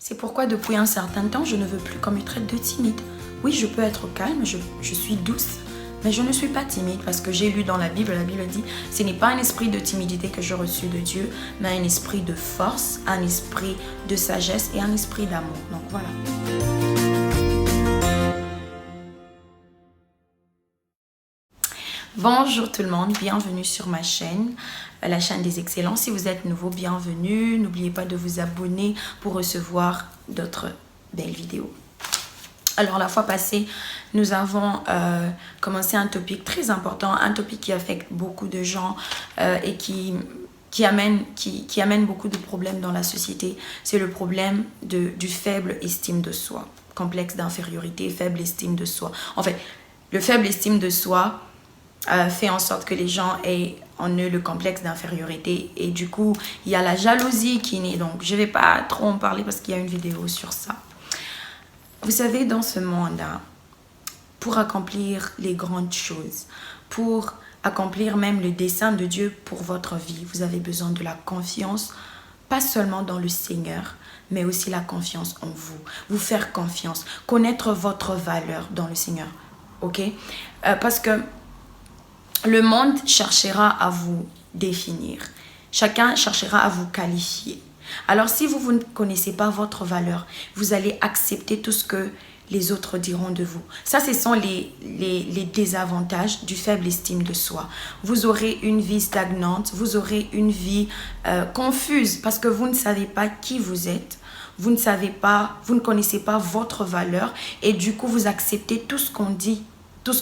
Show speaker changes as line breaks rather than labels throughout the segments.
C'est pourquoi depuis un certain temps, je ne veux plus qu'on me traite de timide. Oui, je peux être calme, je suis douce, mais je ne suis pas timide parce que j'ai lu dans la Bible dit, ce n'est pas un esprit de timidité que j'ai reçu de Dieu, mais un esprit de force, un esprit de sagesse et un esprit d'amour. Donc voilà. Bonjour tout le monde, bienvenue sur ma chaîne, la chaîne des excellents. Si vous êtes nouveau, bienvenue. N'oubliez pas de vous abonner pour recevoir d'autres belles vidéos. Alors la fois passée, nous avons commencé un topic très important, un topic qui affecte beaucoup de gens et qui amène beaucoup de problèmes dans la société. C'est le problème du faible estime de soi, complexe d'infériorité, faible estime de soi. En fait, le faible estime de soi fait en sorte que les gens aient en eux le complexe d'infériorité et du coup il y a la jalousie qui naît. Donc je ne vais pas trop en parler parce qu'il y a une vidéo sur ça. Vous savez, dans ce monde, pour accomplir les grandes choses, pour accomplir même le dessein de Dieu pour votre vie, vous avez besoin de la confiance, pas seulement dans le Seigneur, mais aussi la confiance en vous. Vous faire confiance, connaître votre valeur dans le Seigneur. Ok? Parce que le monde cherchera à vous définir. Chacun cherchera à vous qualifier. Alors si vous ne connaissez pas votre valeur, vous allez accepter tout ce que les autres diront de vous. Ça, ce sont les désavantages du faible estime de soi. Vous aurez une vie stagnante, vous aurez une vie confuse parce que vous ne savez pas qui vous êtes. Vous ne connaissez pas votre valeur et du coup, vous acceptez tout ce qu'on dit, tout ce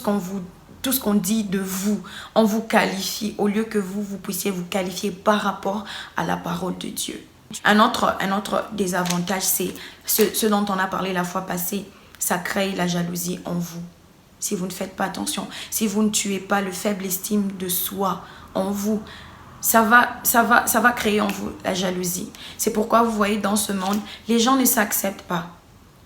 qu'on dit de vous. On vous qualifie au lieu que vous puissiez vous qualifier par rapport à la parole de Dieu. Un autre désavantage, c'est ce dont on a parlé la fois passée. Ça crée la jalousie en vous. Si vous ne faites pas attention, si vous ne tuez pas le faible estime de soi en vous, ça va créer en vous la jalousie. C'est pourquoi vous voyez dans ce monde, les gens ne s'acceptent pas.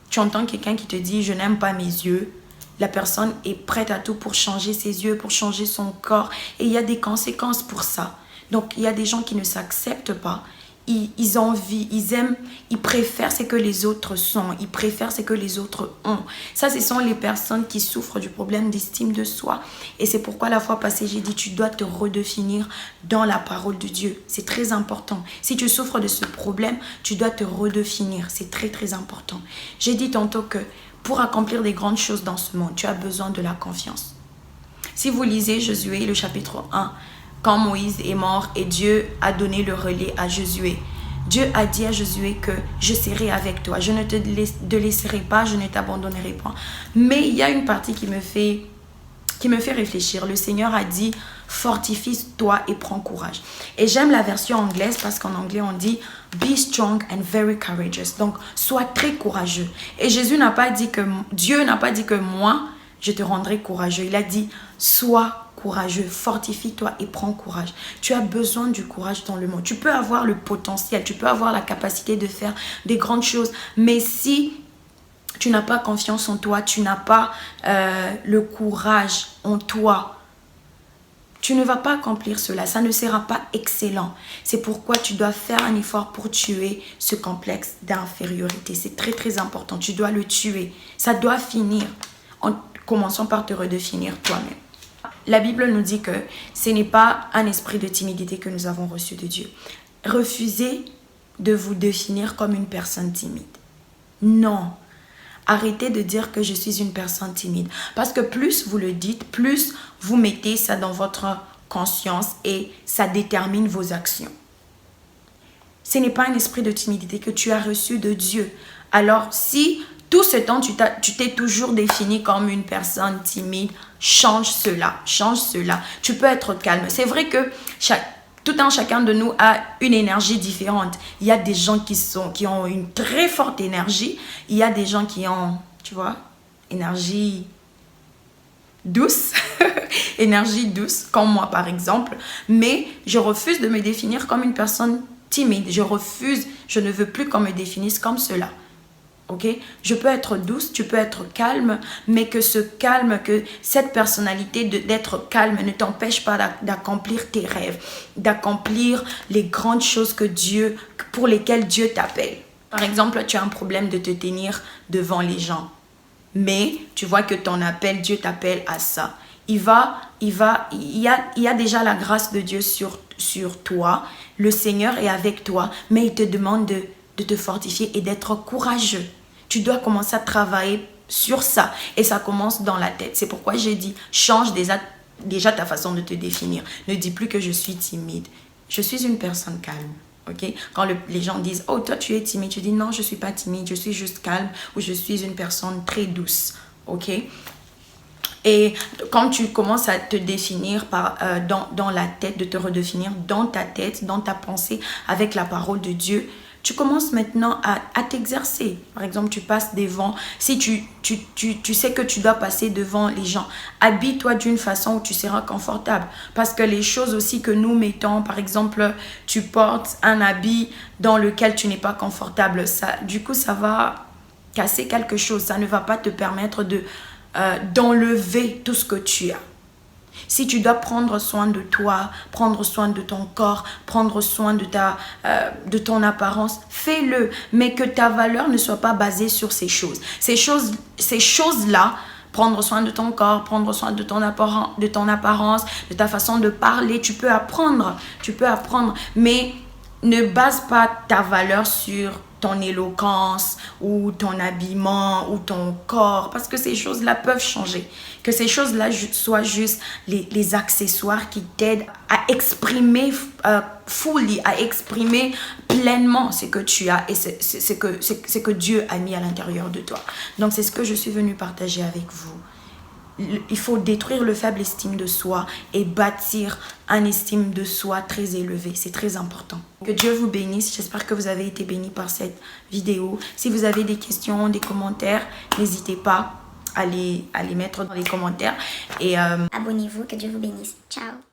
Tu entends quelqu'un qui te dit « je n'aime pas mes yeux ». La personne est prête à tout pour changer ses yeux, pour changer son corps. Et il y a des conséquences pour ça. Donc, il y a des gens qui ne s'acceptent pas. Ils envient, ils aiment, ils préfèrent ce que les autres sont. Ils préfèrent ce que les autres ont. Ça, ce sont les personnes qui souffrent du problème d'estime de soi. Et c'est pourquoi la fois passée, j'ai dit, tu dois te redéfinir dans la parole de Dieu. C'est très important. Si tu souffres de ce problème, tu dois te redéfinir. C'est très, très important. J'ai dit tantôt que pour accomplir des grandes choses dans ce monde, tu as besoin de la confiance. Si vous lisez Josué, le chapitre 1, quand Moïse est mort et Dieu a donné le relais à Josué, Dieu a dit à Josué que je serai avec toi, je ne te laisserai pas, je ne t'abandonnerai pas. Mais il y a une partie qui me fait réfléchir. Le Seigneur a dit, fortifie-toi et prends courage. Et j'aime la version anglaise parce qu'en anglais on dit, be strong and very courageous. Donc, sois très courageux. Et Dieu n'a pas dit que moi, je te rendrai courageux. Il a dit, sois courageux, fortifie-toi et prends courage. Tu as besoin du courage dans le monde. Tu peux avoir le potentiel, tu peux avoir la capacité de faire des grandes choses. Mais si tu n'as pas confiance en toi, tu n'as pas le courage en toi, tu ne vas pas accomplir cela. Ça ne sera pas excellent. C'est pourquoi tu dois faire un effort pour tuer ce complexe d'infériorité. C'est très, très important. Tu dois le tuer. Ça doit finir. En commençant par te redéfinir toi-même. La Bible nous dit que ce n'est pas un esprit de timidité que nous avons reçu de Dieu. Refusez de vous définir comme une personne timide. Non. Arrêtez de dire que je suis une personne timide. Parce que plus vous le dites, plus vous mettez ça dans votre conscience et ça détermine vos actions. Ce n'est pas un esprit de timidité que tu as reçu de Dieu. Alors, si tout ce temps, tu t'es toujours défini comme une personne timide, change cela, change cela. Tu peux être calme. C'est vrai que chacun de nous a une énergie différente. Il y a des gens qui ont une très forte énergie. Il y a des gens qui ont, tu vois, énergie douce. Énergie douce, comme moi par exemple. Mais je refuse de me définir comme une personne timide. Je ne veux plus qu'on me définisse comme cela. Ok, je peux être douce, tu peux être calme, mais que ce calme, que cette personnalité d'être calme ne t'empêche pas d'accomplir tes rêves, d'accomplir les grandes choses pour lesquelles Dieu t'appelle. Par exemple, tu as un problème de te tenir devant les gens. Mais tu vois que ton appel, Dieu t'appelle à ça. Il y a déjà la grâce de Dieu sur toi. Le Seigneur est avec toi, mais il te demande de te fortifier et d'être courageux. Tu dois commencer à travailler sur ça. Et ça commence dans la tête. C'est pourquoi j'ai dit, change déjà ta façon de te définir. Ne dis plus que je suis timide. Je suis une personne calme. Okay? Quand les gens disent, oh, toi, tu es timide, tu dis, non, je ne suis pas timide, je suis juste calme ou je suis une personne très douce. Ok? Et quand tu commences à te définir dans la tête, de te redéfinir dans ta tête, dans ta pensée, avec la parole de Dieu, tu commences maintenant à t'exercer. Par exemple, tu passes devant, si tu sais que tu dois passer devant les gens, habille-toi d'une façon où tu seras confortable. Parce que les choses aussi que nous mettons, par exemple, tu portes un habit dans lequel tu n'es pas confortable, du coup, ça va casser quelque chose. Ça ne va pas te permettre d'enlever tout ce que tu as. Si tu dois prendre soin de toi, prendre soin de ton corps, prendre soin de ton apparence, fais-le. Mais que ta valeur ne soit pas basée sur ces choses. Ces choses-là, prendre soin de ton corps, prendre soin de ton apparence, de ta façon de parler, tu peux apprendre. Mais ne base pas ta valeur sur ton éloquence ou ton habillement ou ton corps, parce que ces choses-là peuvent changer. Que ces choses-là soient juste les accessoires qui t'aident à exprimer fully, à exprimer pleinement ce que tu as et ce que Dieu a mis à l'intérieur de toi. Donc c'est ce que je suis venue partager avec vous. Il faut détruire le faible estime de soi et bâtir un estime de soi très élevé. C'est très important. Que Dieu vous bénisse. J'espère que vous avez été bénis par cette vidéo. Si vous avez des questions, des commentaires, n'hésitez pas à les mettre dans les commentaires. Et
abonnez-vous. Que Dieu vous bénisse. Ciao.